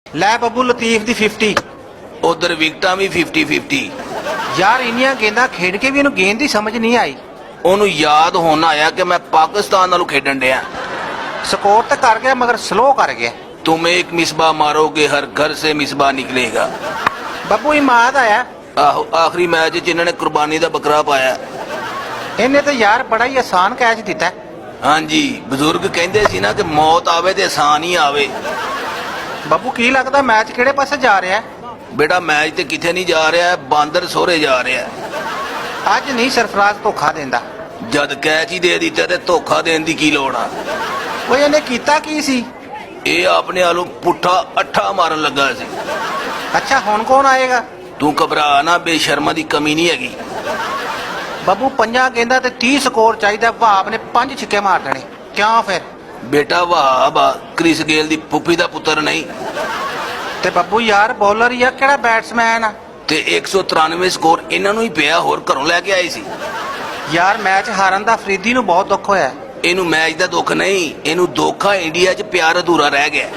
ਲੈ ਬੱਬੂ ਲਤੀਫ ਦੀ 50। ਉਧਰ ਵਿਕਟਾਂ ਵੀ 50-50। ਯਾਰ ਇੰਨੀਆਂ ਗੇਂਦਾਂ ਖੇਡ ਕੇ ਵੀ ਇਹਨੂੰ ਗੇਂਦ ਦੀ ਸਮਝ ਨਹੀਂ ਆਈ। ਉਹਨੂੰ ਯਾਦ ਹੁਣ ਆਇਆ ਕਿ ਮੈਂ ਪਾਕਿਸਤਾਨ ਨਾਲੋਂ ਖੇਡਣ ਡਿਆ। ਸਕੋਰ ਤਾਂ ਕਰ ਗਿਆ ਮਗਰ ਸਲੋ ਕਰ ਗਿਆ। तुम एक मिसबा मारोगे हर घर से मिसबा निकलेगा। ਬੱਬੂ ਇਮਾਦ ਆਇਆ। ਆਹੋ ਆਖਰੀ ਮੈਚ 'ਚ ਇਹਨਾਂ ਨੇ ਕੁਰਬਾਨੀ ਦਾ ਬੱਕਰਾ ਪਾਇਆ। ਇਹਨੇ ਤਾਂ ਯਾਰ ਬੜਾ ਹੀ ਆਸਾਨ ਕੈਚ ਦਿੱਤਾ। ਹਾਂਜੀ ਬਜ਼ੁਰਗ ਕਹਿੰਦੇ ਸੀ ਨਾ ਕਿ ਮੌਤ ਆਵੇ ਤੇ ਆਸਾਨ ਹੀ ਆਵੇ। ਬੱਬੂ ਕੀ ਲੱਗਦਾ ਮੈਚ ਕਿਹੜੇ ਪਾਸੇ ਜਾ ਰਿਹਾ? ਬੇਟਾ ਮੈਚ ਤੇ ਕਿਤੇ ਨਹੀਂ ਜਾ ਰਿਹਾ, ਬਾਂਦਰ ਸੋਹਰੇ ਜਾ ਰਿਹਾ। ਅੱਜ ਨਹੀਂ ਸਰਫਰਾਜ਼ ਧੋਖਾ ਦਿੰਦਾ। ਜਦ ਕੈਚ ਹੀ ਦੇ ਦਿੱਤਾ ਤੇ ਧੋਖਾ ਦੇਣ ਦੀ ਕੀ ਲੋੜ ਆ। ਉਹ ਇਹਨੇ ਕੀਤਾ ਕੀ ਸੀ? ਇਹ ਆਪਣੇ ਆਲੋਂ ਪੁੱਠਾ ਅੱਠਾ ਮਾਰਨ ਲੱਗਾ ਸੀ। ਅੱਛਾ ਹੁਣ ਕੌਣ ਆਏਗਾ? ਤੂੰ ਘਬਰਾ ਨਾ, ਬੇਸ਼ਰਮਾ ਦੀ ਕਮੀ ਨਹੀਂ ਹੈਗੀ। ਬੱਬੂ 5 ਗੇਂਦਾਂ ਤੇ 30 ਸਕੋਰ ਚਾਹੀਦਾ। ਵਹਾਬ ਨੇ 5 ਛਿੱਕੇ ਮਾਰ ਦੇਣੇ। ਕਿਉਂ ਫਿਰ? ਬੇਟਾ ਵਹਾਬ ਕ੍ਰਿਸ ਗੇਲ ਦੀ ਫੁੱਫੀ ਦਾ ਪੁੱਤਰ ਨਹੀਂ। ਤੇ ਬੱਬੂ ਯਾਰ ਬੌਲਰ ਹੀ ਆ, ਕਿਹੜਾ ਬੈਟਸਮੈਨ ਆ? ਤੇ 193 ਸਕੋਰ ਇਹਨਾਂ ਨੂੰ ਹੀ ਪਿਆ, ਹੋਰ ਘਰੋਂ ਲੈ ਕੇ ਆਏ ਸੀ। ਯਾਰ ਮੈਚ ਹਾਰਨ ਦਾ ਅਫਰੀਦੀ ਨੂੰ ਬਹੁਤ ਦੁੱਖ ਹੋਇਆ। ਇਹਨੂੰ ਮੈਚ ਦਾ ਦੁੱਖ ਨਹੀਂ, ਇਹਨੂੰ ਦੁੱਖ ਆ ਇੰਡੀਆ 'ਚ ਪਿਆਰ ਅਧੂਰਾ ਰਹਿ ਗਿਆ।